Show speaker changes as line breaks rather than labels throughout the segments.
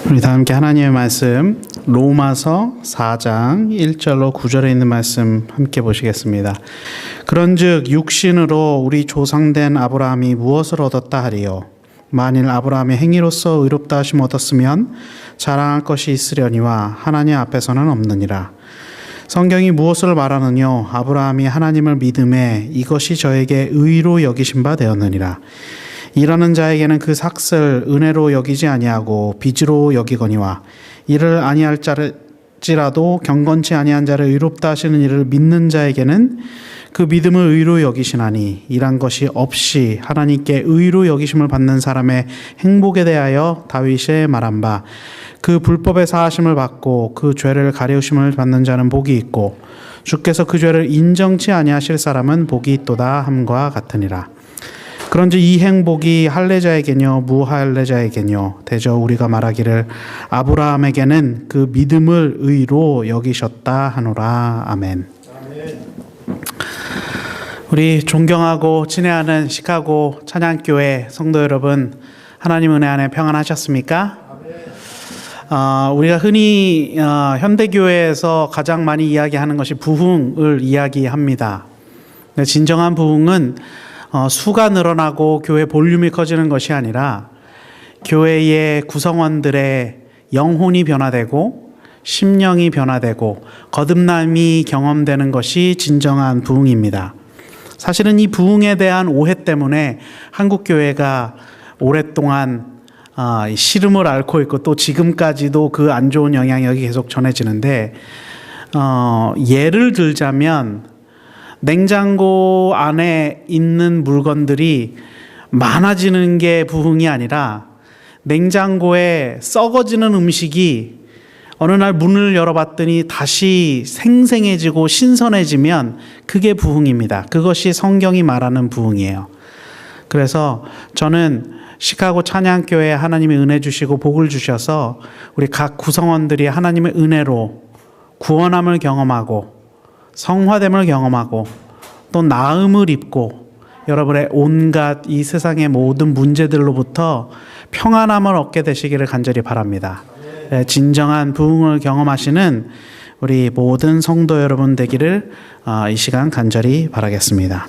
우리 다 함께 하나님의 말씀 로마서 4장 1절로 9절에 있는 말씀 함께 보시겠습니다. 그런즉 육신으로 우리 조상된 아브라함이 무엇을 얻었다 하리요? 만일 아브라함의 행위로서 의롭다 하심 얻었으면 자랑할 것이 있으려니와 하나님 앞에서는 없느니라. 성경이 무엇을 말하느뇨? 아브라함이 하나님을 믿음에 이것이 저에게 의로 여기신 바 되었느니라. 일하는 자에게는 그 삭을 은혜로 여기지 아니하고 빚으로 여기거니와 이를 아니할지라도 경건치 아니한 자를 의롭다 하시는 이를 믿는 자에게는 그 믿음을 의로 여기시나니 이란 것이 없이 하나님께 의로 여기심을 받는 사람의 행복에 대하여 다윗이 말한 바 그 불법의 사하심을 받고 그 죄를 가려우심을 받는 자는 복이 있고 주께서 그 죄를 인정치 아니하실 사람은 복이 있도다 함과 같으니라. 그런즉 이 행복이 할례자에게뇨 무할례자에게뇨 대저 우리가 말하기를 아브라함에게는 그 믿음을 의로 여기셨다 하노라. 아멘. 우리 존경하고 친애하는 시카고 찬양교회 성도 여러분, 하나님 은혜 안에 평안하셨습니까? 우리가 흔히 현대교회에서 가장 많이 이야기하는 것이 부흥을 이야기합니다. 진정한 부흥은 수가 늘어나고 교회 볼륨이 커지는 것이 아니라 교회의 구성원들의 영혼이 변화되고 심령이 변화되고 거듭남이 경험되는 것이 진정한 부흥입니다. 사실은 이 부흥에 대한 오해 때문에 한국 교회가 오랫동안 시름을 앓고 있고 또 지금까지도 그 안 좋은 영향력이 계속 전해지는데, 예를 들자면 냉장고 안에 있는 물건들이 많아지는 게 부흥이 아니라 냉장고에 썩어지는 음식이 어느 날 문을 열어봤더니 다시 생생해지고 신선해지면 그게 부흥입니다. 그것이 성경이 말하는 부흥이에요. 그래서 저는 시카고 찬양교회에 하나님이 은혜 주시고 복을 주셔서 우리 각 구성원들이 하나님의 은혜로 구원함을 경험하고 성화됨을 경험하고 또 나음을 입고 여러분의 온갖 이 세상의 모든 문제들로부터 평안함을 얻게 되시기를 간절히 바랍니다. 진정한 부흥을 경험하시는 우리 모든 성도 여러분 되기를 이 시간 간절히 바라겠습니다.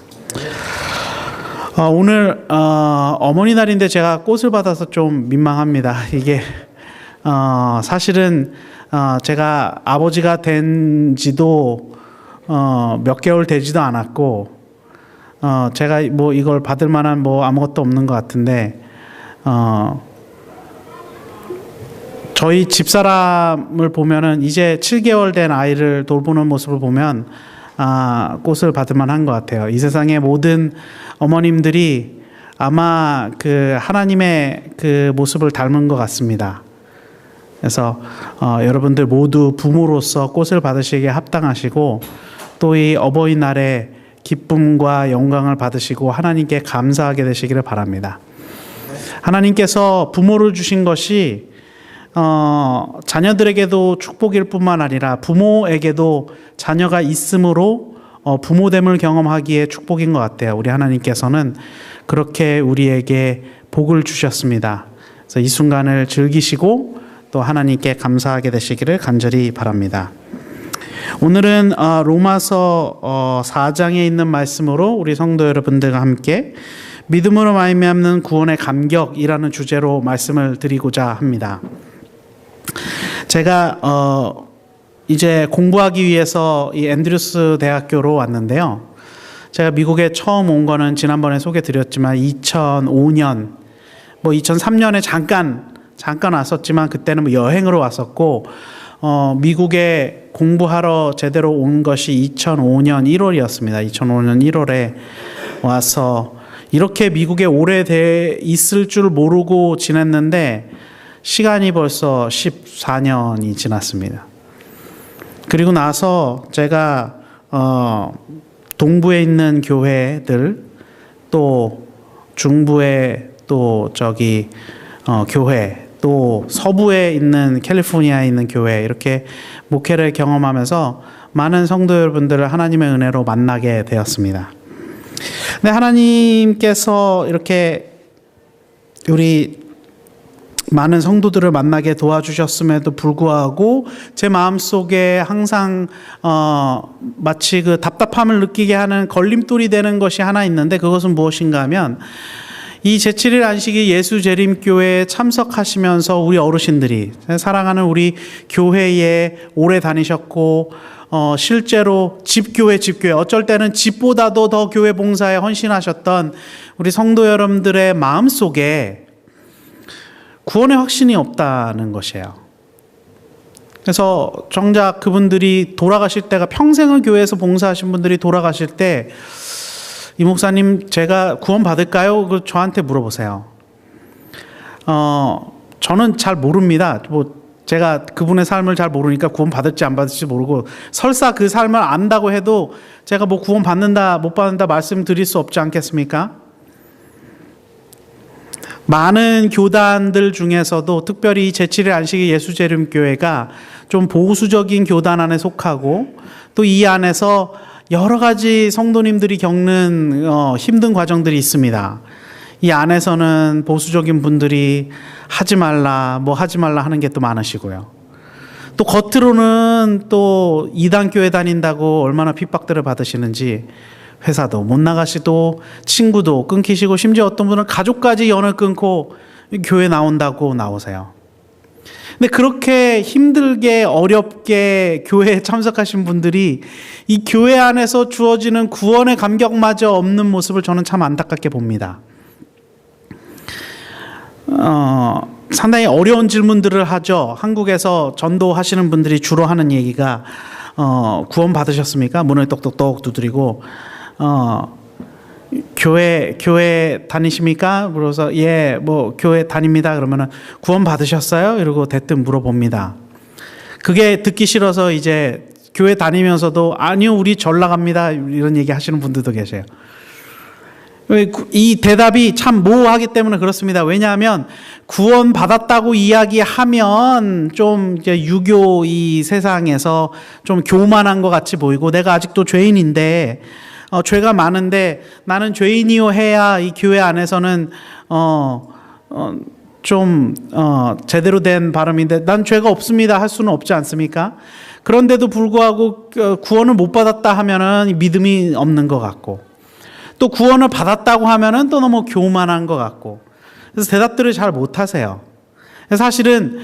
오늘 어머니 날인데 제가 꽃을 받아서 좀 민망합니다. 이게 사실은 제가 아버지가 된 지도 몇 개월 되지도 않았고 제가 뭐 이걸 받을 만한 뭐 아무것도 없는 것 같은데 저희 집사람을 보면은 이제 7개월 된 아이를 돌보는 모습을 보면 꽃을 받을 만한 것 같아요. 이 세상의 모든 어머님들이 아마 그 하나님의 그 모습을 닮은 것 같습니다. 그래서 여러분들 모두 부모로서 꽃을 받으시기에 합당하시고 또 이 어버이날에 기쁨과 영광을 받으시고 하나님께 감사하게 되시기를 바랍니다. 하나님께서 부모를 주신 것이 자녀들에게도 축복일 뿐만 아니라 부모에게도 자녀가 있음으로 부모됨을 경험하기에 축복인 것 같아요. 우리 하나님께서는 그렇게 우리에게 복을 주셨습니다. 그래서 이 순간을 즐기시고 또 하나님께 감사하게 되시기를 간절히 바랍니다. 오늘은 로마서 4장에 있는 말씀으로 우리 성도 여러분들과 함께 믿음으로 말미암는 구원의 감격이라는 주제로 말씀을 드리고자 합니다. 제가 이제 공부하기 위해서 이 앤드루스 대학교로 왔는데요. 제가 미국에 처음 온 거는 지난번에 소개 드렸지만 2005년, 뭐 2003년에 잠깐 왔었지만 그때는 뭐 여행으로 왔었고, 미국에 공부하러 제대로 온 것이 2005년 1월이었습니다. 2005년 1월에 와서 이렇게 미국에 오래 있을 줄 모르고 지냈는데 시간이 벌써 14년이 지났습니다. 그리고 나서 제가 동부에 있는 교회들 또 중부에 또 교회 또 서부에 있는 캘리포니아에 있는 교회 이렇게 목회를 경험하면서 많은 성도 여러분들을 하나님의 은혜로 만나게 되었습니다. 근데 하나님께서 이렇게 우리 많은 성도들을 만나게 도와주셨음에도 불구하고 제 마음속에 항상 마치 그 답답함을 느끼게 하는 걸림돌이 되는 것이 하나 있는데, 그것은 무엇인가 하면 이 제7일 안식일 예수재림교회에 참석하시면서 우리 어르신들이, 사랑하는 우리 교회에 오래 다니셨고 실제로 집교회 어쩔 때는 집보다도 더 교회 봉사에 헌신하셨던 우리 성도 여러분들의 마음속에 구원의 확신이 없다는 것이에요. 그래서 정작 그분들이 돌아가실 때가, 평생을 교회에서 봉사하신 분들이 돌아가실 때 이 목사님 제가 구원 받을까요? 저한테 물어보세요. 저는 잘 모릅니다. 제가 그분의 삶을 잘 모르니까 구원 받을지 안 받을지 모르고, 설사 그 삶을 안다고 해도 제가 구원 받는다 못 받는다 말씀드릴 수 없지 않겠습니까? 많은 교단들 중에서도 특별히 제7일 안식일 예수재림교회가 좀 보수적인 교단 안에 속하고, 또 이 안에서 여러 가지 성도님들이 겪는 힘든 과정들이 있습니다. 이 안에서는 보수적인 분들이 하지 말라 하는 게 또 많으시고요. 또 겉으로는 또 이단교회 다닌다고 얼마나 핍박들을 받으시는지, 회사도 못 나가시고 친구도 끊기시고, 심지어 어떤 분은 가족까지 연을 끊고 교회 나온다고 나오세요. 근데 그렇게 힘들게 어렵게 교회에 참석하신 분들이 이 교회 안에서 주어지는 구원의 감격마저 없는 모습을 저는 참 안타깝게 봅니다. 상당히 어려운 질문들을 하죠. 한국에서 전도하시는 분들이 주로 하는 얘기가 구원 받으셨습니까? 문을 똑똑똑 두드리고 교회 다니십니까? 그래서 예, 교회 다닙니다. 그러면은 구원 받으셨어요? 이러고 대뜸 물어봅니다. 그게 듣기 싫어서 이제 교회 다니면서도 아니요, 우리 절 나갑니다, 이런 얘기 하시는 분들도 계세요. 이 대답이 참 모호하기 때문에 그렇습니다. 왜냐하면 구원 받았다고 이야기하면 좀 이제 유교 이 세상에서 좀 교만한 것 같이 보이고, 내가 아직도 죄인인데 죄가 많은데 나는 죄인이요 해야 이 교회 안에서는 좀 제대로 된 발음인데, 난 죄가 없습니다 할 수는 없지 않습니까? 그런데도 불구하고 구원을 못 받았다 하면은 믿음이 없는 것 같고, 또 구원을 받았다고 하면은 또 너무 교만한 것 같고, 그래서 대답들을 잘 못하세요. 사실은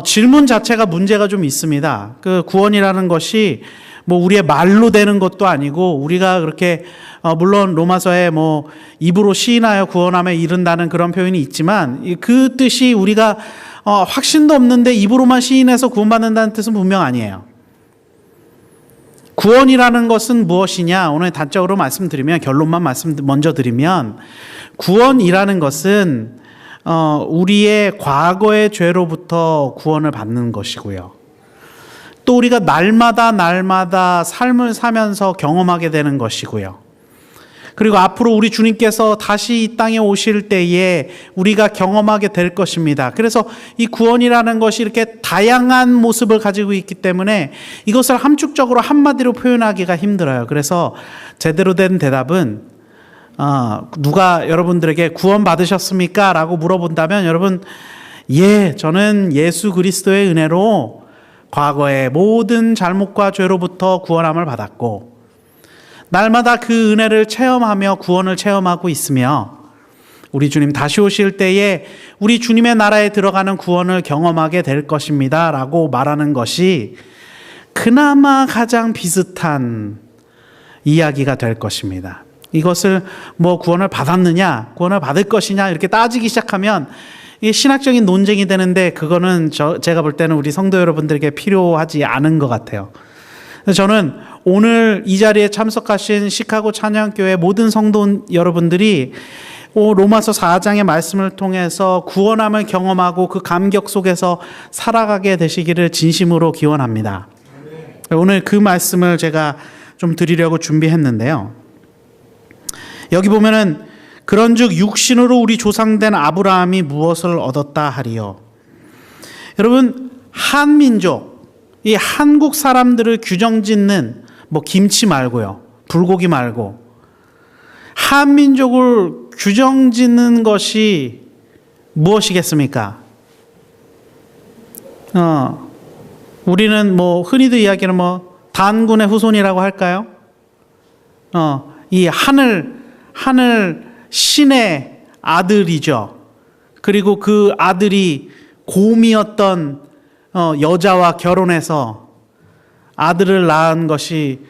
질문 자체가 문제가 좀 있습니다. 그 구원이라는 것이 우리의 말로 되는 것도 아니고, 우리가 그렇게 물론 로마서에 입으로 시인하여 구원함에 이른다는 그런 표현이 있지만, 그 뜻이 우리가 확신도 없는데 입으로만 시인해서 구원받는다는 뜻은 분명 아니에요. 구원이라는 것은 무엇이냐? 오늘 단적으로 말씀드리면, 결론만 먼저 드리면, 구원이라는 것은 우리의 과거의 죄로부터 구원을 받는 것이고요. 또 우리가 날마다 삶을 사면서 경험하게 되는 것이고요. 그리고 앞으로 우리 주님께서 다시 이 땅에 오실 때에 우리가 경험하게 될 것입니다. 그래서 이 구원이라는 것이 이렇게 다양한 모습을 가지고 있기 때문에 이것을 함축적으로 한마디로 표현하기가 힘들어요. 그래서 제대로 된 대답은 누가 여러분들에게 구원 받으셨습니까? 라고 물어본다면, 여러분, 예, 저는 예수 그리스도의 은혜로 과거의 모든 잘못과 죄로부터 구원함을 받았고, 날마다 그 은혜를 체험하며 구원을 체험하고 있으며, 우리 주님 다시 오실 때에 우리 주님의 나라에 들어가는 구원을 경험하게 될 것입니다 라고 말하는 것이 그나마 가장 비슷한 이야기가 될 것입니다. 이것을 구원을 받았느냐, 구원을 받을 것이냐 이렇게 따지기 시작하면 이게 신학적인 논쟁이 되는데, 그거는 제가 볼 때는 우리 성도 여러분들에게 필요하지 않은 것 같아요. 저는 오늘 이 자리에 참석하신 시카고 찬양교회 모든 성도 여러분들이 로마서 4장의 말씀을 통해서 구원함을 경험하고 그 감격 속에서 살아가게 되시기를 진심으로 기원합니다. 오늘 그 말씀을 제가 좀 드리려고 준비했는데요. 여기 보면은 그런즉 육신으로 우리 조상된 아브라함이 무엇을 얻었다 하리요. 여러분, 한민족, 이 한국 사람들을 규정짓는 김치 말고요, 불고기 말고 한민족을 규정짓는 것이 무엇이겠습니까? 우리는 뭐 흔히들 이야기하는 뭐 단군의 후손이라고 할까요? 이 하늘 신의 아들이죠. 그리고 그 아들이 곰이었던 여자와 결혼해서 아들을 낳은 것이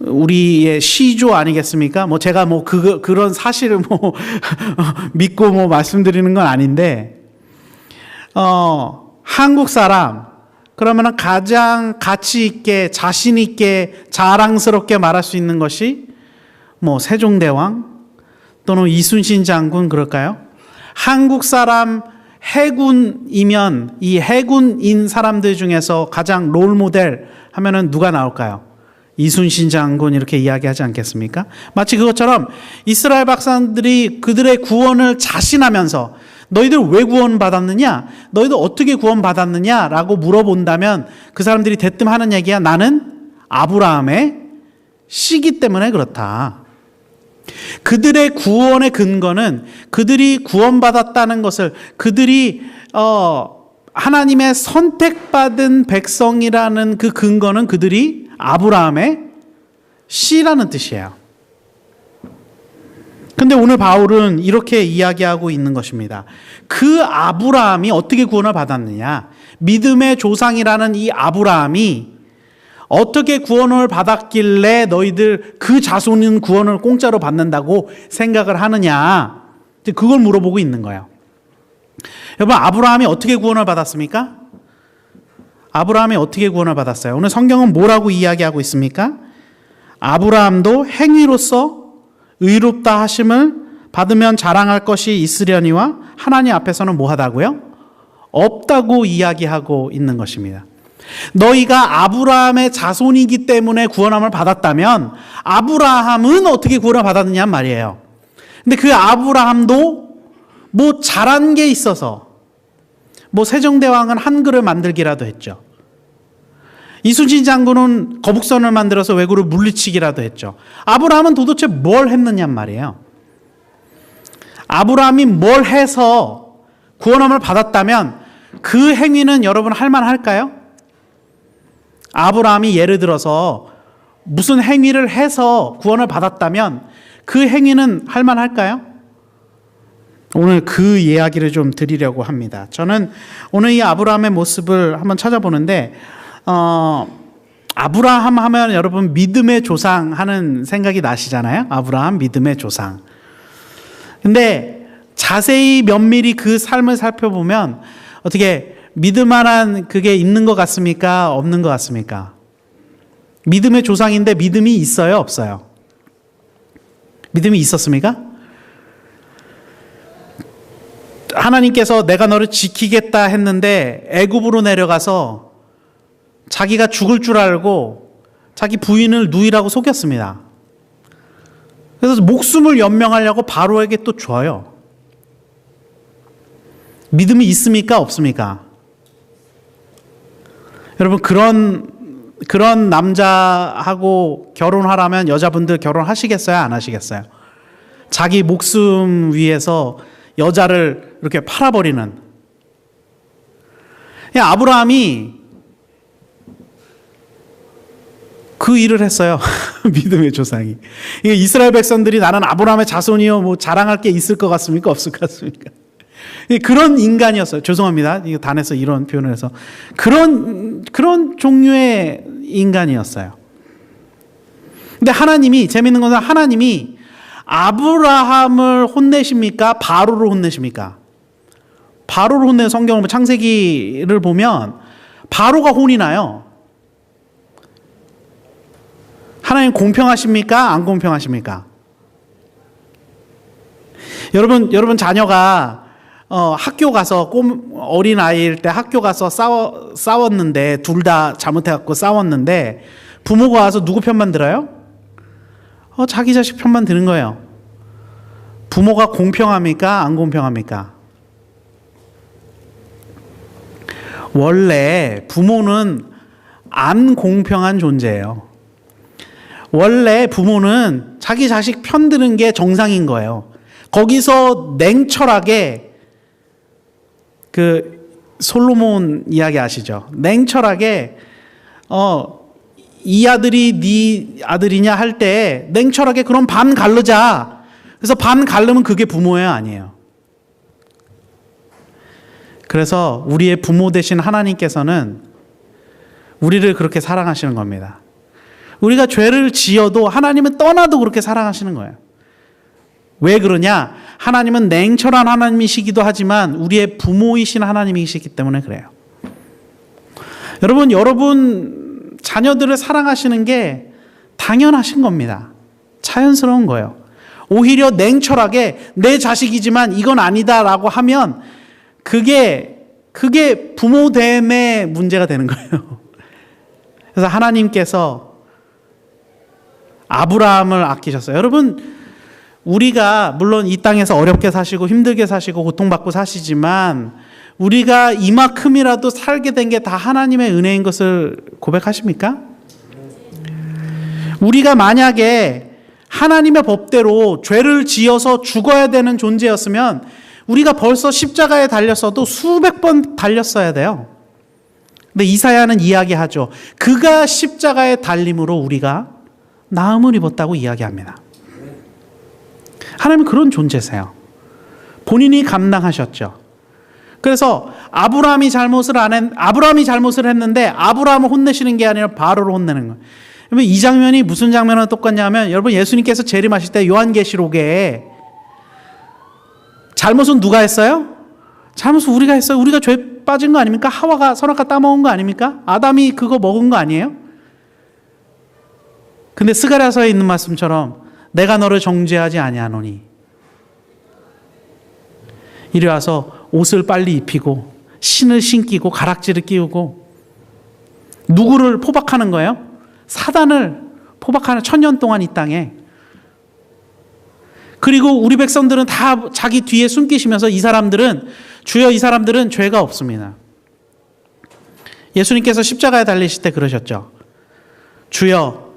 우리의 시조 아니겠습니까? 뭐 제가 뭐 그런 사실을 뭐 믿고 뭐 말씀드리는 건 아닌데, 한국 사람 그러면은 가장 가치 있게 자신 있게 자랑스럽게 말할 수 있는 것이 뭐 세종대왕 또는 이순신 장군 그럴까요? 한국 사람 해군이면 이 해군인 사람들 중에서 가장 롤모델 하면은 누가 나올까요? 이순신 장군 이렇게 이야기하지 않겠습니까? 마치 그것처럼 이스라엘 백성들이 그들의 구원을 자신하면서 너희들 왜 구원받았느냐? 너희들 어떻게 구원받았느냐? 라고 물어본다면 그 사람들이 대뜸 하는 얘기야. 나는 아브라함의 씨기 때문에 그렇다. 그들의 구원의 근거는 그들이 구원받았다는 것을 그들이 하나님의 선택받은 백성이라는 그 근거는 그들이 아브라함의 씨라는 뜻이에요. 근데 오늘 바울은 이렇게 이야기하고 있는 것입니다. 그 아브라함이 어떻게 구원을 받았느냐? 믿음의 조상이라는 이 아브라함이 어떻게 구원을 받았길래 너희들 그 자손은 구원을 공짜로 받는다고 생각을 하느냐? 그걸 물어보고 있는 거예요. 여러분, 아브라함이 어떻게 구원을 받았습니까? 아브라함이 어떻게 구원을 받았어요? 오늘 성경은 뭐라고 이야기하고 있습니까? 아브라함도 행위로서 의롭다 하심을 받으면 자랑할 것이 있으려니와 하나님 앞에서는 뭐하다고요? 없다고 이야기하고 있는 것입니다. 너희가 아브라함의 자손이기 때문에 구원함을 받았다면 아브라함은 어떻게 구원을 받았느냐 말이에요. 근데 그 아브라함도 뭐 잘한 게 있어서 뭐 세종대왕은 한글을 만들기라도 했죠. 이순신 장군은 거북선을 만들어서 왜구를 물리치기라도 했죠. 아브라함은 도대체 뭘 했느냐 말이에요. 아브라함이 뭘 해서 구원함을 받았다면 그 행위는 여러분 할만할까요? 아브라함이 예를 들어서 무슨 행위를 해서 구원을 받았다면 그 행위는 할만할까요? 오늘 그 이야기를 좀 드리려고 합니다. 저는 오늘 이 아브라함의 모습을 한번 찾아보는데 아브라함 하면 여러분 믿음의 조상 하는 생각이 나시잖아요. 아브라함 믿음의 조상. 근데 자세히 면밀히 그 삶을 살펴보면 어떻게 믿을 만한 그게 있는 것 같습니까? 없는 것 같습니까? 믿음의 조상인데 믿음이 있어요? 없어요? 믿음이 있었습니까? 하나님께서 내가 너를 지키겠다 했는데 애굽으로 내려가서 자기가 죽을 줄 알고 자기 부인을 누이라고 속였습니다. 그래서 목숨을 연명하려고 바로에게 또 줘요. 믿음이 있습니까? 없습니까? 여러분 그런 남자하고 결혼하라면 여자분들 결혼하시겠어요? 안 하시겠어요? 자기 목숨 위해서 여자를 이렇게 팔아버리는. 아브라함이 그 일을 했어요. 믿음의 조상이. 이스라엘 백성들이 나는 아브라함의 자손이요 뭐 자랑할 게 있을 것 같습니까? 없을 것 같습니까? 그런 인간이었어요. 죄송합니다. 이거 단에서 이런 표현을 해서 그런 종류의 인간이었어요. 근데 하나님이 재밌는 것은 하나님이 아브라함을 혼내십니까? 바로를 혼내십니까? 바로를 혼내는 성경을 창세기를 보면 바로가 혼이 나요. 하나님 공평하십니까? 안 공평하십니까? 여러분 자녀가 학교 가서 어린 아이일 때 학교 가서 싸웠는데 둘 다 잘못해갖고 싸웠는데 부모가 와서 누구 편만 들어요? 자기 자식 편만 드는 거예요. 부모가 공평합니까? 안 공평합니까? 원래 부모는 안 공평한 존재예요. 원래 부모는 자기 자식 편 드는 게 정상인 거예요. 거기서 냉철하게 솔로몬 이야기 아시죠? 냉철하게 이 아들이 네 아들이냐 할 때 냉철하게 그럼 반 가르자. 그래서 반 가르면 그게 부모예요, 아니에요? 그래서 우리의 부모 되신 하나님께서는 우리를 그렇게 사랑하시는 겁니다. 우리가 죄를 지어도 하나님은 떠나도 그렇게 사랑하시는 거예요. 왜 그러냐? 하나님은 냉철한 하나님이시기도 하지만 우리의 부모이신 하나님이시기 때문에 그래요. 여러분 자녀들을 사랑하시는 게 당연하신 겁니다. 자연스러운 거예요. 오히려 냉철하게 내 자식이지만 이건 아니다라고 하면 그게 부모됨의 문제가 되는 거예요. 그래서 하나님께서 아브라함을 아끼셨어요. 여러분, 우리가 물론 이 땅에서 어렵게 사시고 힘들게 사시고 고통받고 사시지만 우리가 이만큼이라도 살게 된 게 다 하나님의 은혜인 것을 고백하십니까? 우리가 만약에 하나님의 법대로 죄를 지어서 죽어야 되는 존재였으면 우리가 벌써 십자가에 달렸어도 수백 번 달렸어야 돼요. 근데 이사야는 이야기하죠. 그가 십자가에 달림으로 우리가 나음을 입었다고 이야기합니다. 하나님은 그런 존재세요. 본인이 감당하셨죠. 그래서 아브라함이 잘못을 했는데 아브라함을 혼내시는 게 아니라 바로를 혼내는 거예요. 여러분, 이 장면이 무슨 장면과 똑같냐 하면 여러분, 예수님께서 재림하실 때 요한계시록에 잘못은 누가 했어요? 잘못은 우리가 했어요. 우리가 죄 빠진 거 아닙니까? 하와가 선악과 따먹은 거 아닙니까? 아담이 그거 먹은 거 아니에요? 근데 스가랴서에 있는 말씀처럼 내가 너를 정죄하지 아니하노니 이리 와서 옷을 빨리 입히고 신을 신기고 가락지를 끼우고 누구를 포박하는 거예요? 사단을 포박하는 1000년 동안 이 땅에. 그리고 우리 백성들은 다 자기 뒤에 숨기시면서 주여 이 사람들은 죄가 없습니다. 예수님께서 십자가에 달리실 때 그러셨죠. 주여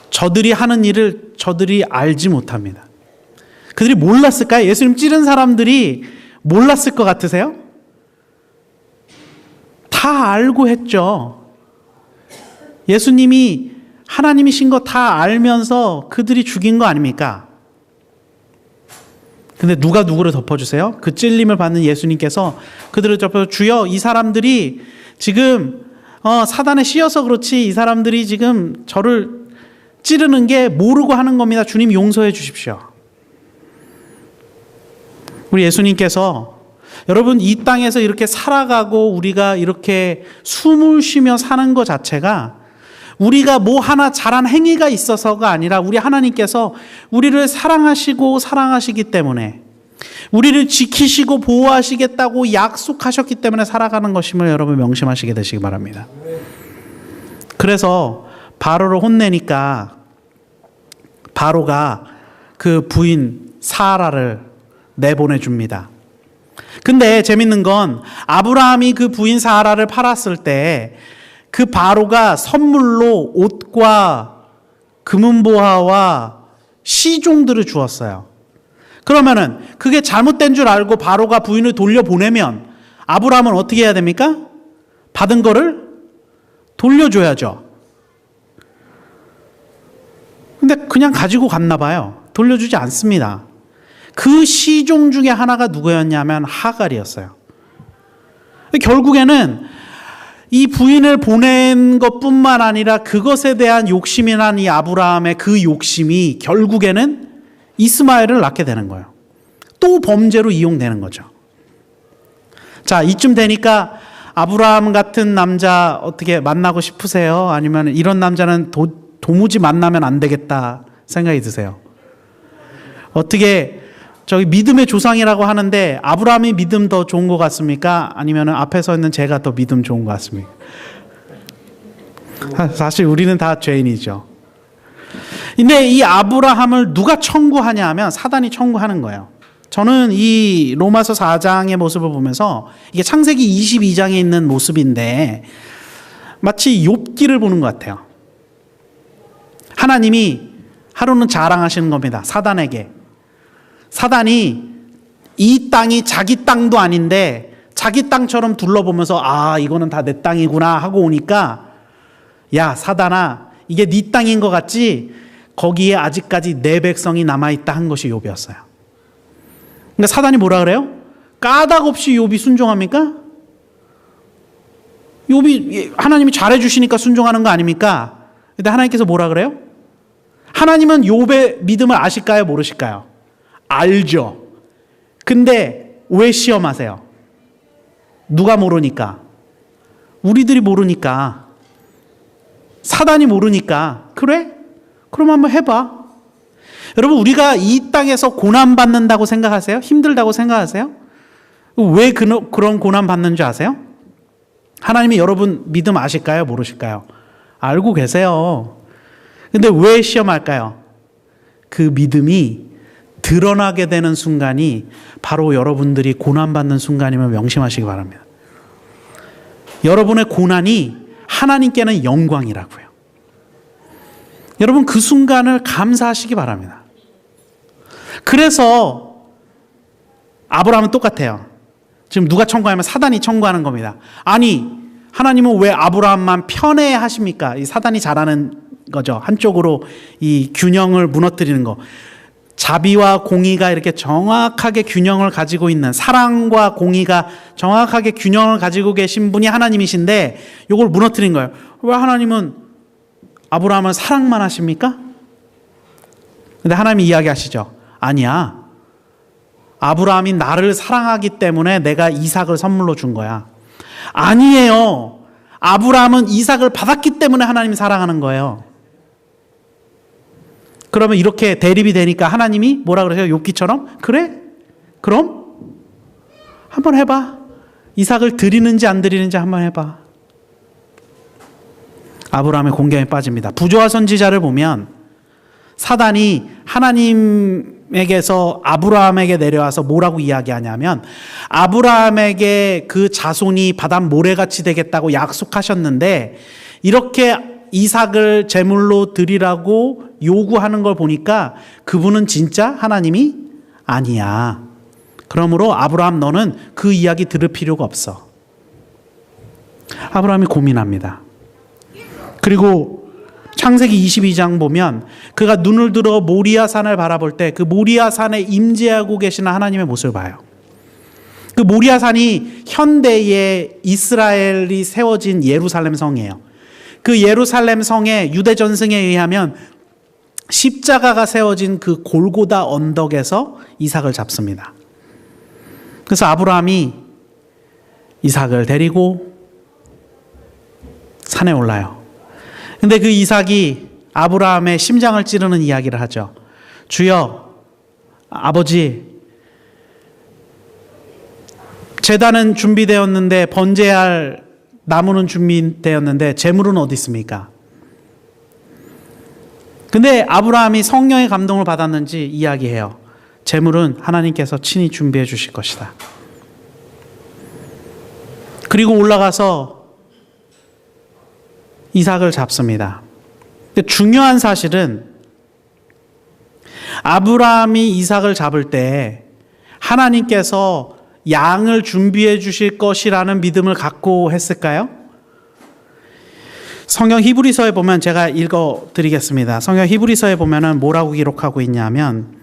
저들이 하는 일을 저들이 알지 못합니다. 그들이 몰랐을까요? 예수님 찌른 사람들이 몰랐을 것 같으세요? 다 알고 했죠. 예수님이 하나님이신 거 다 알면서 그들이 죽인 거 아닙니까? 근데 누가 누구를 덮어주세요? 그 찔림을 받는 예수님께서 그들을 덮어서 주여 이 사람들이 지금 사단에 씌어서 그렇지 이 사람들이 지금 저를 찌르는 게 모르고 하는 겁니다. 주님 용서해 주십시오. 우리 예수님께서 여러분 이 땅에서 이렇게 살아가고 우리가 이렇게 숨을 쉬며 사는 것 자체가 우리가 뭐 하나 잘한 행위가 있어서가 아니라 우리 하나님께서 우리를 사랑하시기 때문에 우리를 지키시고 보호하시겠다고 약속하셨기 때문에 살아가는 것임을 여러분 명심하시게 되시기 바랍니다. 그래서 바로를 혼내니까 바로가 그 부인 사라를 내보내줍니다. 근데 재밌는 건 아브라함이 그 부인 사라를 팔았을 때 그 바로가 선물로 옷과 금은보화와 시종들을 주었어요. 그러면은 그게 잘못된 줄 알고 바로가 부인을 돌려보내면 아브라함은 어떻게 해야 됩니까? 받은 거를 돌려줘야죠. 근데 그냥 가지고 갔나 봐요. 돌려주지 않습니다. 그 시종 중에 하나가 누구였냐면 하갈이었어요. 결국에는 이 부인을 보낸 것뿐만 아니라 그것에 대한 욕심이 난 이 아브라함의 그 욕심이 결국에는 이스마엘을 낳게 되는 거예요. 또 범죄로 이용되는 거죠. 자, 이쯤 되니까 아브라함 같은 남자 어떻게 만나고 싶으세요? 아니면 이런 남자는 도무지 만나면 안 되겠다 생각이 드세요? 어떻게 저기 믿음의 조상이라고 하는데 아브라함이 믿음 더 좋은 것 같습니까? 아니면 앞에 서 있는 제가 더 믿음 좋은 것 같습니까? 사실 우리는 다 죄인이죠. 근데 이 아브라함을 누가 청구하냐 하면 사단이 청구하는 거예요. 저는 이 로마서 4장의 모습을 보면서 이게 창세기 22장에 있는 모습인데 마치 욥기를 보는 것 같아요. 하나님이 하루는 자랑하시는 겁니다. 사단에게. 사단이 이 땅이 자기 땅도 아닌데 자기 땅처럼 둘러보면서 이거는 다 내 땅이구나 하고 오니까 야 사단아 이게 네 땅인 것 같지? 거기에 아직까지 내 백성이 남아있다 한 것이 욥이었어요. 그러니까 사단이 뭐라 그래요? 까닭없이 욥이 순종합니까? 욥이 하나님이 잘해주시니까 순종하는 거 아닙니까? 근데 하나님께서 뭐라 그래요? 하나님은 욥의 믿음을 아실까요? 모르실까요? 알죠. 근데 왜 시험하세요? 누가 모르니까? 우리들이 모르니까. 사단이 모르니까. 그래? 그럼 한번 해봐. 여러분 우리가 이 땅에서 고난받는다고 생각하세요? 힘들다고 생각하세요? 왜 그런 고난 받는 줄 아세요? 하나님이 여러분 믿음 아실까요? 모르실까요? 알고 계세요. 근데 왜 시험할까요? 그 믿음이 드러나게 되는 순간이 바로 여러분들이 고난받는 순간임을 명심하시기 바랍니다. 여러분의 고난이 하나님께는 영광이라고요. 여러분 그 순간을 감사하시기 바랍니다. 그래서 아브라함은 똑같아요. 지금 누가 청구하면 사단이 청구하는 겁니다. 아니 하나님은 왜 아브라함만 편애하십니까? 이 사단이 잘하는 거죠. 한쪽으로 이 균형을 무너뜨리는 거. 자비와 공의가 이렇게 정확하게 균형을 가지고 있는, 사랑과 공의가 정확하게 균형을 가지고 계신 분이 하나님이신데 이걸 무너뜨린 거예요. 왜 하나님은 아브라함을 사랑만 하십니까? 근데 하나님이 이야기하시죠. 아니야. 아브라함이 나를 사랑하기 때문에 내가 이삭을 선물로 준 거야. 아니에요. 아브라함은 이삭을 받았기 때문에 하나님이 사랑하는 거예요. 그러면 이렇게 대립이 되니까 하나님이 뭐라 그러세요? 욥기처럼? 그래? 그럼 한번 해봐. 이삭을 드리는지 안 드리는지 한번 해봐. 아브라함의 공경에 빠집니다. 부조와 선지자를 보면 사단이 하나님에게서 아브라함에게 내려와서 뭐라고 이야기하냐면 아브라함에게 그 자손이 바닷 모래같이 되겠다고 약속하셨는데 이렇게 이삭을 제물로 드리라고 요구하는 걸 보니까 그분은 진짜 하나님이 아니야. 그러므로 아브라함 너는 그 이야기 들을 필요가 없어. 아브라함이 고민합니다. 그리고 창세기 22장 보면 그가 눈을 들어 모리아 산을 바라볼 때 그 모리아 산에 임재하고 계시는 하나님의 모습을 봐요. 그 모리아 산이 현대의 이스라엘이 세워진 예루살렘 성이에요. 그 예루살렘 성의 유대 전승에 의하면 십자가가 세워진 그 골고다 언덕에서 이삭을 잡습니다. 그래서 아브라함이 이삭을 데리고 산에 올라요. 근데 그 이삭이 아브라함의 심장을 찌르는 이야기를 하죠. 주여, 아버지, 제단은 준비되었는데 번제할 나무는 준비되었는데 제물은 어디 있습니까? 근데 아브라함이 성령의 감동을 받았는지 이야기해요. 제물은 하나님께서 친히 준비해 주실 것이다. 그리고 올라가서 이삭을 잡습니다. 근데 중요한 사실은 아브라함이 이삭을 잡을 때 하나님께서 양을 준비해 주실 것이라는 믿음을 갖고 했을까요? 성경 히브리서에 보면 제가 읽어 드리겠습니다. 성경 히브리서에 보면은 뭐라고 기록하고 있냐면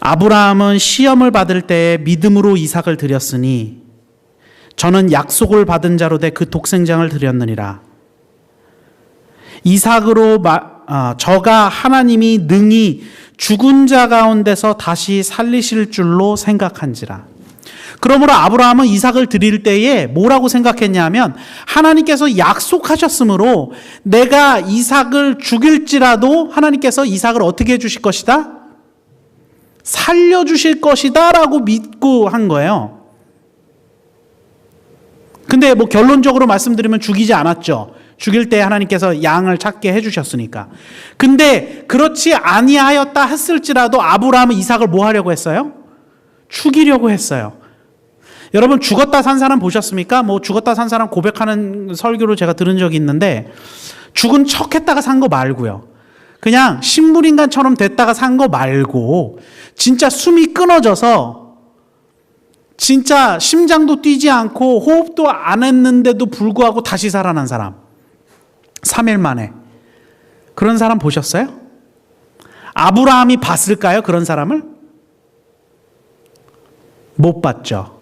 아브라함은 시험을 받을 때에 믿음으로 이삭을 드렸으니 저는 약속을 받은 자로 돼 그 독생장을 드렸느니라. 이삭으로 저가 하나님이 능히 죽은 자 가운데서 다시 살리실 줄로 생각한지라. 그러므로 아브라함은 이삭을 드릴 때에 뭐라고 생각했냐면 하나님께서 약속하셨으므로 내가 이삭을 죽일지라도 하나님께서 이삭을 어떻게 해주실 것이다? 살려주실 것이다 라고 믿고 한 거예요. 근데 뭐 결론적으로 말씀드리면 죽이지 않았죠. 죽일 때 하나님께서 양을 찾게 해주셨으니까. 근데 그렇지 아니하였다 했을지라도 아브라함은 이삭을 뭐 하려고 했어요? 죽이려고 했어요. 여러분 죽었다 산 사람 보셨습니까? 뭐 죽었다 산 사람 고백하는 설교를 제가 들은 적이 있는데 죽은 척 했다가 산 거 말고요. 그냥 식물인간처럼 됐다가 산 거 말고 진짜 숨이 끊어져서 진짜 심장도 뛰지 않고 호흡도 안 했는데도 불구하고 다시 살아난 사람. 3일 만에. 그런 사람 보셨어요? 아브라함이 봤을까요? 그런 사람을? 못 봤죠.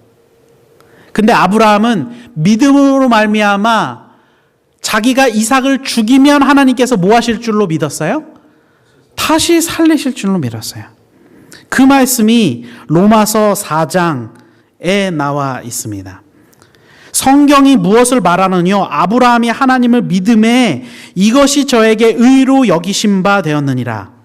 근데 아브라함은 믿음으로 말미암아 자기가 이삭을 죽이면 하나님께서 뭐 하실 줄로 믿었어요? 다시 살리실 줄로 믿었어요. 그 말씀이 로마서 4장에 나와 있습니다. 성경이 무엇을 말하느뇨? 아브라함이 하나님을 믿음에 이것이 저에게 의로 여기심 바 되었느니라.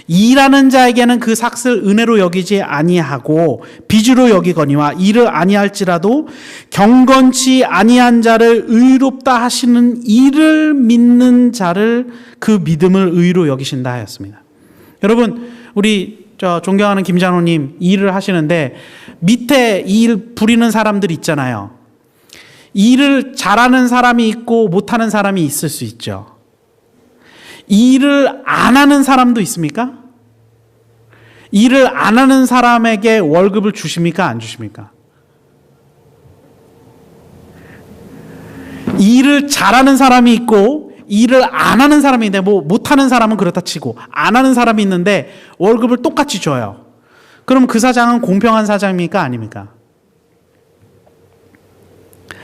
일하는 자에게는 그 삭을 은혜로 여기지 아니하고 빚으로 여기거니와 이를 아니할지라도 경건치 아니한 자를 의롭다 하시는 이를 믿는 자를 그 믿음을 의로 여기신다 하였습니다. 여러분, 우리 존경하는 김장로님 일을 하시는데 밑에 일 부리는 사람들 있잖아요. 일을 잘하는 사람이 있고 못하는 사람이 있을 수 있죠. 일을 안 하는 사람도 있습니까? 일을 안 하는 사람에게 월급을 주십니까? 안 주십니까? 일을 잘하는 사람이 있고 일을 안 하는 사람이 있는데 뭐 못하는 사람은 그렇다 치고 안 하는 사람이 있는데 월급을 똑같이 줘요. 그럼 그 사장은 공평한 사장입니까? 아닙니까?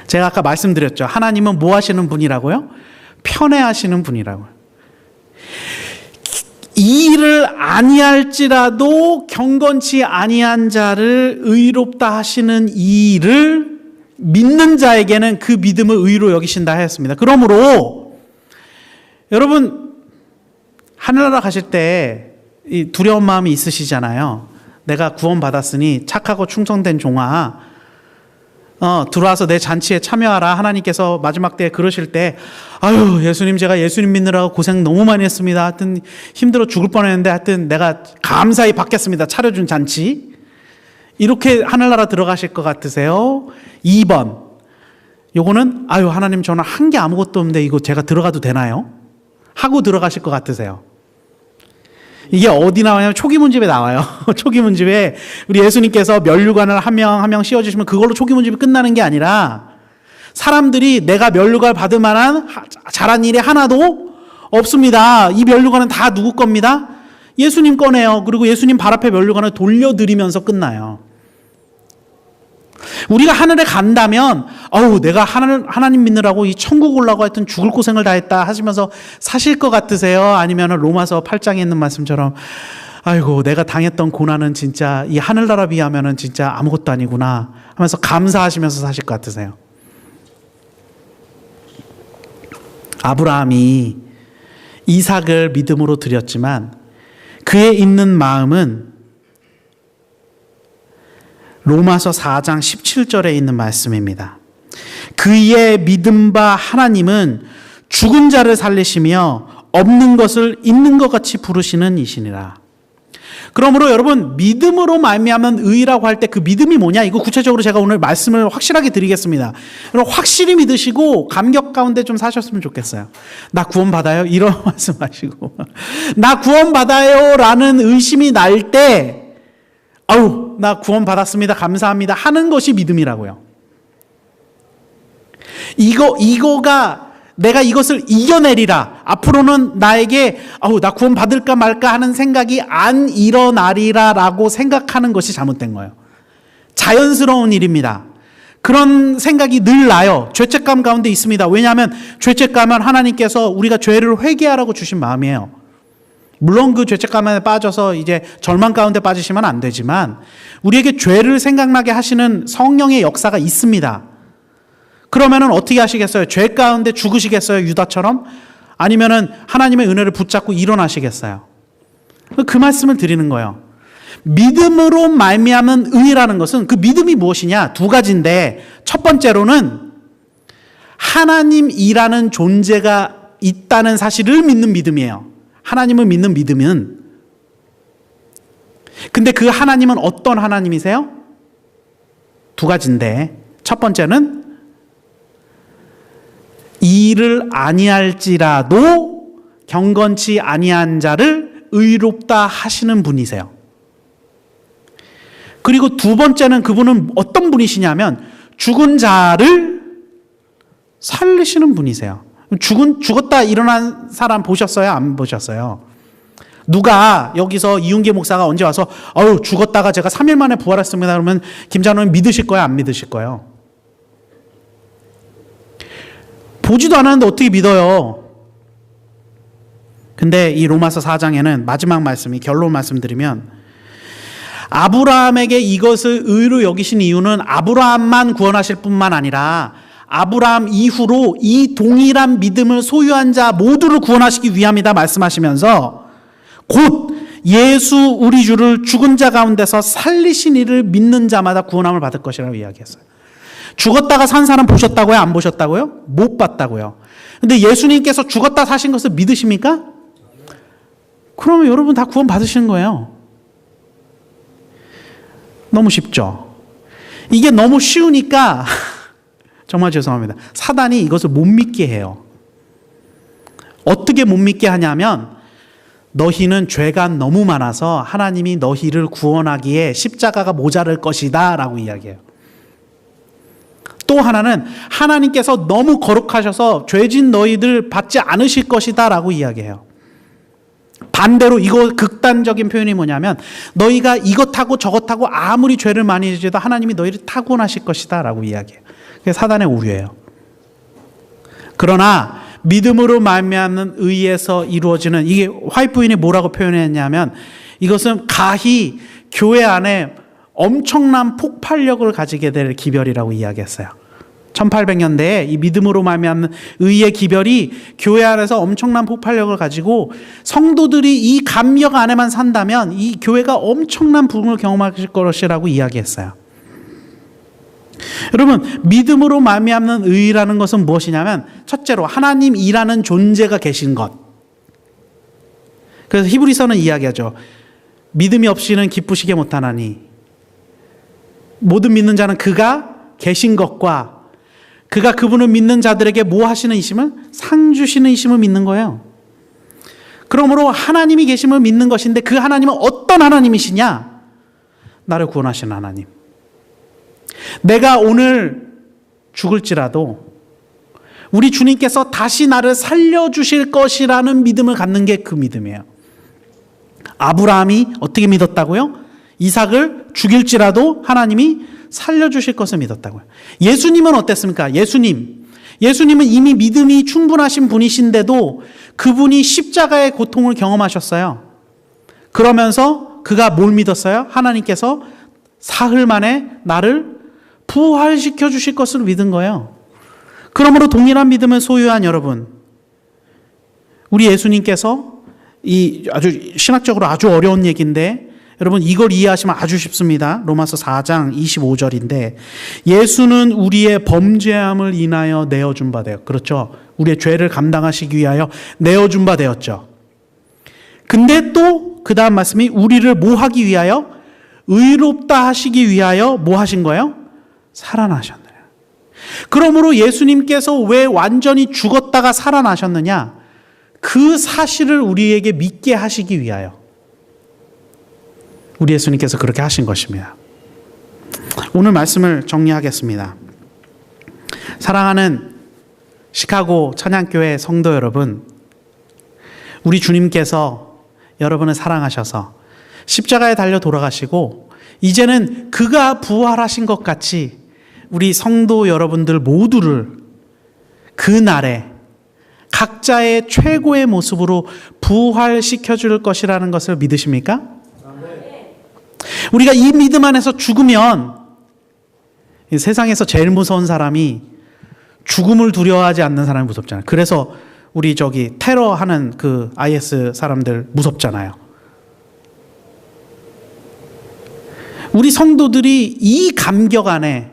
제가 아까 말씀드렸죠. 하나님은 뭐 하시는 분이라고요? 편애하시는 분이라고요. 이 일을 아니할지라도 경건치 아니한 자를 의롭다 하시는 이 일을 믿는 자에게는 그 믿음을 의로 여기신다 하였습니다. 그러므로 여러분 하늘나라 가실 때 이 두려운 마음이 있으시잖아요. 내가 구원받았으니 착하고 충성된 종아 들어와서 내 잔치에 참여하라. 하나님께서 마지막 때에 그러실 때 아유 예수님 제가 예수님 믿느라고 고생 너무 많이 했습니다. 하여튼 힘들어 죽을 뻔했는데 하여튼 내가 감사히 받겠습니다. 차려준 잔치. 이렇게 하늘나라 들어가실 것 같으세요? 2번 요거는 아유 하나님 저는 한 게 아무것도 없는데 이거 제가 들어가도 되나요? 하고 들어가실 것 같으세요? 이게 어디 나와냐면 초기문집에 나와요. 초기문집에 우리 예수님께서 면류관을 한 명 한 명 씌워주시면 그걸로 초기문집이 끝나는 게 아니라 사람들이 내가 면류관 받을 만한 잘한 일이 하나도 없습니다. 이 면류관은 다 누구 겁니다? 예수님 거네요. 그리고 예수님 발 앞에 면류관을 돌려드리면서 끝나요. 우리가 하늘에 간다면 내가 하나님 믿느라고 이 천국 올라고 하여튼 죽을 고생을 다 했다 하시면서 사실 것 같으세요? 아니면 로마서 8장에 있는 말씀처럼 아이고 내가 당했던 고난은 진짜 이 하늘나라 비하면은 진짜 아무것도 아니구나 하면서 감사하시면서 사실 것 같으세요? 아브라함이 이삭을 믿음으로 드렸지만 그의 있는 마음은 로마서 4장 17절에 있는 말씀입니다. 그의 믿음 바 하나님은 죽은 자를 살리시며 없는 것을 있는 것 같이 부르시는 이시니라. 그러므로 여러분 믿음으로 말미암은 의라고 할 때 그 믿음이 뭐냐? 이거 구체적으로 제가 오늘 말씀을 확실하게 드리겠습니다. 여러분 확실히 믿으시고 감격 가운데 좀 사셨으면 좋겠어요. 나 구원받아요? 이런 말씀하시고 나 구원받아요 라는 의심이 날 때 나 구원받았습니다. 감사합니다. 하는 것이 믿음이라고요. 이거가 내가 이것을 이겨내리라. 앞으로는 나에게 나 구원받을까 말까 하는 생각이 안 일어나리라 라고 생각하는 것이 잘못된 거예요. 자연스러운 일입니다. 그런 생각이 늘 나요. 죄책감 가운데 있습니다. 왜냐하면 죄책감은 하나님께서 우리가 죄를 회개하라고 주신 마음이에요. 물론 그 죄책감에 빠져서 이제 절망 가운데 빠지시면 안 되지만 우리에게 죄를 생각나게 하시는 성령의 역사가 있습니다. 그러면은 어떻게 하시겠어요? 죄 가운데 죽으시겠어요? 유다처럼? 아니면은 하나님의 은혜를 붙잡고 일어나시겠어요? 그 말씀을 드리는 거예요. 믿음으로 말미암은 의라는 것은 그 믿음이 무엇이냐? 두 가지인데 첫 번째로는 하나님이라는 존재가 있다는 사실을 믿는 믿음이에요. 하나님을 믿는 믿음은 근데 그 하나님은 어떤 하나님이세요? 두 가지인데 첫 번째는 일을 아니할지라도 경건치 아니한 자를 의롭다 하시는 분이세요. 그리고 두 번째는 그분은 어떤 분이시냐면 죽은 자를 살리시는 분이세요. 죽었다 일어난 사람 보셨어요? 안 보셨어요? 누가 여기서 이윤계 목사가 언제 와서 죽었다가 제가 3일 만에 부활했습니다 그러면 김장로님 믿으실 거예요? 안 믿으실 거예요? 보지도 않았는데 어떻게 믿어요? 근데 이 로마서 4장에는 마지막 말씀이 결론 말씀드리면 아브라함에게 이것을 의로 여기신 이유는 아브라함만 구원하실 뿐만 아니라 아브라함 이후로 이 동일한 믿음을 소유한 자 모두를 구원하시기 위함이다 말씀하시면서 곧 예수 우리 주를 죽은 자 가운데서 살리신 이를 믿는 자마다 구원함을 받을 것이라고 이야기했어요. 죽었다가 산 사람 보셨다고요? 안 보셨다고요? 못 봤다고요. 근데 예수님께서 죽었다 사신 것을 믿으십니까? 그러면 여러분 다 구원 받으시는 거예요. 너무 쉽죠? 이게 너무 쉬우니까 정말 죄송합니다. 사단이 이것을 못 믿게 해요. 어떻게 못 믿게 하냐면 너희는 죄가 너무 많아서 하나님이 너희를 구원하기에 십자가가 모자랄 것이다 라고 이야기해요. 또 하나는 하나님께서 너무 거룩하셔서 죄진 너희들 받지 않으실 것이다 라고 이야기해요. 반대로 이거 극단적인 표현이 뭐냐면 너희가 이것하고 저것하고 아무리 죄를 많이 지어도 하나님이 너희를 타고나실 것이다 라고 이야기해요. 그게 사단의 오류예요. 그러나 믿음으로 말미암는 의에서 이루어지는 이게 화이트 부인이 뭐라고 표현했냐면 이것은 가히 교회 안에 엄청난 폭발력을 가지게 될 기별이라고 이야기했어요. 1800년대에 이 믿음으로 말미암는 의의 기별이 교회 안에서 엄청난 폭발력을 가지고 성도들이 이 감격 안에만 산다면 이 교회가 엄청난 부흥을 경험하실 것이라고 이야기했어요. 여러분 믿음으로 말미암는 의라는 것은 무엇이냐면 첫째로 하나님이라는 존재가 계신 것. 그래서 히브리서는 이야기하죠. 믿음이 없이는 기쁘시게 못하나니 모든 믿는 자는 그가 계신 것과 그가 그분을 믿는 자들에게 뭐 하시는 이심을? 상 주시는 이심을 믿는 거예요. 그러므로 하나님이 계심을 믿는 것인데 그 하나님은 어떤 하나님이시냐? 나를 구원하시는 하나님. 내가 오늘 죽을지라도 우리 주님께서 다시 나를 살려주실 것이라는 믿음을 갖는 게 그 믿음이에요. 아브라함이 어떻게 믿었다고요? 이삭을 죽일지라도 하나님이 살려주실 것을 믿었다고요. 예수님은 어땠습니까? 예수님은 이미 믿음이 충분하신 분이신데도 그분이 십자가의 고통을 경험하셨어요. 그러면서 그가 뭘 믿었어요? 하나님께서 사흘 만에 나를 부활시켜 주실 것을 믿은 거예요. 그러므로 동일한 믿음을 소유한 여러분, 우리 예수님께서 이 아주 신학적으로 아주 어려운 얘기인데 여러분 이걸 이해하시면 아주 쉽습니다. 로마서 4장 25절인데 예수는 우리의 범죄함을 인하여 내어준 바 되었. 그렇죠. 우리의 죄를 감당하시기 위하여 내어준 바 되었죠. 근데 또 그 다음 말씀이 우리를 뭐 하기 위하여? 의롭다 하시기 위하여 뭐 하신 거예요? 살아나셨느냐. 그러므로 예수님께서 왜 완전히 죽었다가 살아나셨느냐? 그 사실을 우리에게 믿게 하시기 위하여 우리 예수님께서 그렇게 하신 것입니다. 오늘 말씀을 정리하겠습니다. 사랑하는 시카고 찬양교회 성도 여러분, 우리 주님께서 여러분을 사랑하셔서 십자가에 달려 돌아가시고 이제는 그가 부활하신 것 같이 우리 성도 여러분들 모두를 그 날에 각자의 최고의 모습으로 부활시켜 줄 것이라는 것을 믿으십니까? 우리가 이 믿음 안에서 죽으면 세상에서 제일 무서운 사람이 죽음을 두려워하지 않는 사람이 무섭잖아요. 그래서 우리 테러하는 그 IS 사람들 무섭잖아요. 우리 성도들이 이 감격 안에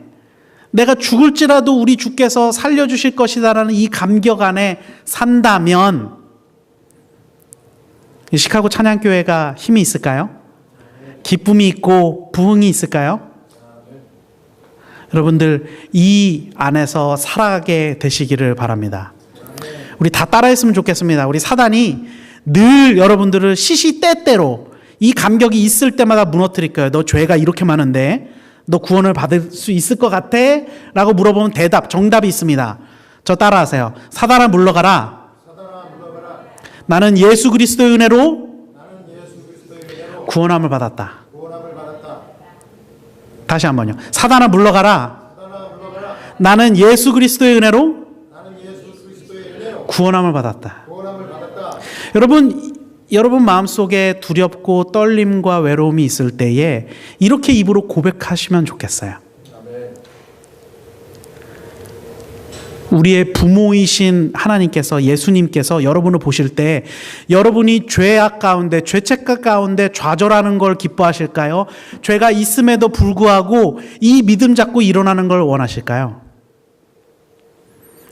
내가 죽을지라도 우리 주께서 살려주실 것이다라는 이 감격 안에 산다면 시카고 찬양교회가 힘이 있을까요? 기쁨이 있고 부흥이 있을까요? 여러분들 이 안에서 살아가게 되시기를 바랍니다. 우리 다 따라했으면 좋겠습니다. 우리 사단이 늘 여러분들을 시시때때로 이 감격이 있을 때마다 무너뜨릴 거예요. 너 죄가 이렇게 많은데 너 구원을 받을 수 있을 것 같아? 라고 물어보면 정답이 있습니다. 저 따라하세요. 사단아 물러가라. 나는 예수 그리스도의 은혜로 구원함을 받았다. 다시 한번요. 사단아 물러가라. 나는 예수 그리스도의 은혜로 구원함을 받았다. 여러분 마음속에 두렵고 떨림과 외로움이 있을 때에 이렇게 입으로 고백하시면 좋겠어요. 우리의 부모이신 하나님께서, 예수님께서 여러분을 보실 때 여러분이 죄악 가운데, 죄책감 가운데 좌절하는 걸 기뻐하실까요? 죄가 있음에도 불구하고 이 믿음 잡고 일어나는 걸 원하실까요?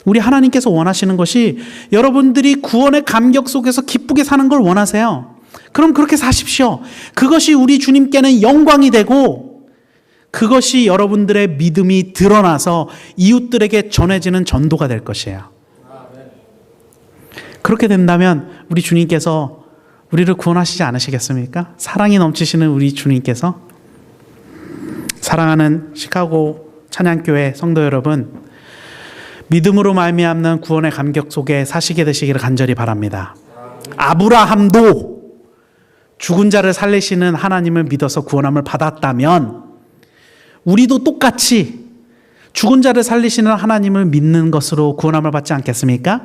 우리 하나님께서 원하시는 것이 여러분들이 구원의 감격 속에서 기쁘게 사는 걸 원하세요. 그럼 그렇게 사십시오. 그것이 우리 주님께는 영광이 되고 그것이 여러분들의 믿음이 드러나서 이웃들에게 전해지는 전도가 될 것이에요. 그렇게 된다면 우리 주님께서 우리를 구원하시지 않으시겠습니까? 사랑이 넘치시는 우리 주님께서. 사랑하는 시카고 찬양교회 성도 여러분, 믿음으로 말미암는 구원의 감격 속에 사시게 되시기를 간절히 바랍니다. 아브라함도 죽은 자를 살리시는 하나님을 믿어서 구원함을 받았다면 우리도 똑같이 죽은 자를 살리시는 하나님을 믿는 것으로 구원함을 받지 않겠습니까?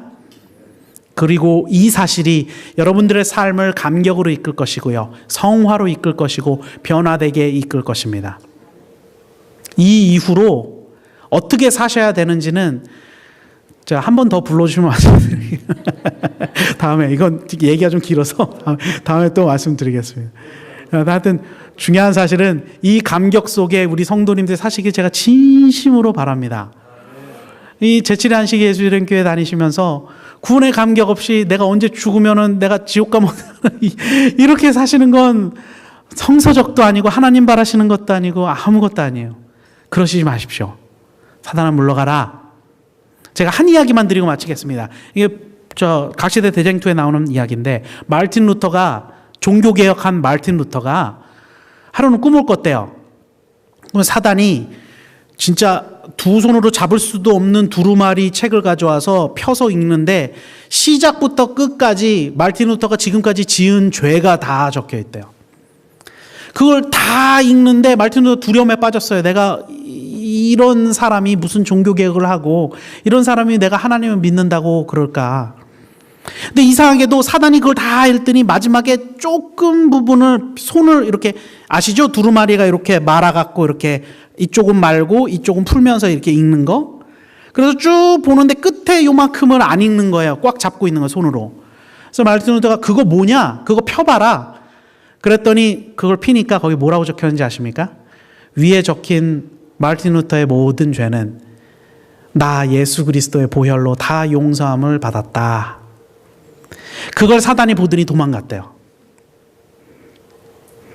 그리고 이 사실이 여러분들의 삶을 감격으로 이끌 것이고요, 성화로 이끌 것이고 변화되게 이끌 것입니다. 이 이후로 어떻게 사셔야 되는지는 자, 한 번 더 불러주시면 말씀드릴게요. 다음에, 이건 얘기가 좀 길어서 다음에 또 말씀드리겠습니다. 하여튼 중요한 사실은 이 감격 속에 우리 성도님들 사시길 제가 진심으로 바랍니다. 이 제7회 안식 예수이른 교회 다니시면서 구원의 감격 없이 내가 언제 죽으면은 내가 지옥 가면 이렇게 사시는 건 성서적도 아니고 하나님 바라시는 것도 아니고 아무것도 아니에요. 그러시지 마십시오. 사단아 물러가라. 제가 한 이야기만 드리고 마치겠습니다. 이게 각시대 대쟁투에 나오는 이야기인데, 마르틴 루터가, 종교개혁한 마르틴 루터가 하루는 꿈을 꿨대요. 그러면 사단이 진짜 두 손으로 잡을 수도 없는 두루마리 책을 가져와서 펴서 읽는데 시작부터 끝까지 마르틴 루터가 지금까지 지은 죄가 다 적혀 있대요. 그걸 다 읽는데 마르틴 루터 두려움에 빠졌어요. 내가 이런 사람이 무슨 종교개혁을 하고 이런 사람이 내가 하나님을 믿는다고 그럴까. 근데 이상하게도 사단이 그걸 다 읽더니 마지막에 조금 부분을 손을 이렇게, 아시죠? 두루마리가 이렇게 말아갖고 이렇게 이쪽은 말고 이쪽은 풀면서 이렇게 읽는 거. 그래서 쭉 보는데 끝에 요만큼을 안 읽는 거예요. 꽉 잡고 있는 거 손으로. 그래서 마르틴 루터가 그거 뭐냐? 그거 펴봐라. 그랬더니 그걸 피니까 거기 뭐라고 적혀있는지 아십니까? 위에 적힌 마르틴 루터의 모든 죄는 나 예수 그리스도의 보혈로 다 용서함을 받았다. 그걸 사단이 보더니 도망갔대요.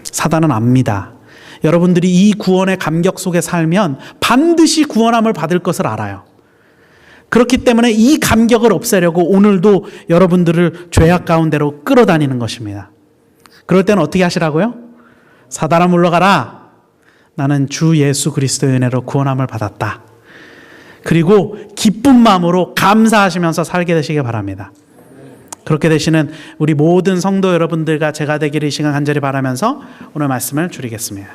사단은 압니다. 여러분들이 이 구원의 감격 속에 살면 반드시 구원함을 받을 것을 알아요. 그렇기 때문에 이 감격을 없애려고 오늘도 여러분들을 죄악 가운데로 끌어다니는 것입니다. 그럴 때는 어떻게 하시라고요? 사단아 물러가라. 나는 주 예수 그리스도의 은혜로 구원함을 받았다. 그리고 기쁜 마음으로 감사하시면서 살게 되시길 바랍니다. 그렇게 되시는 우리 모든 성도 여러분들과 제가 되기를 이 시간 간절히 바라면서 오늘 말씀을 줄이겠습니다.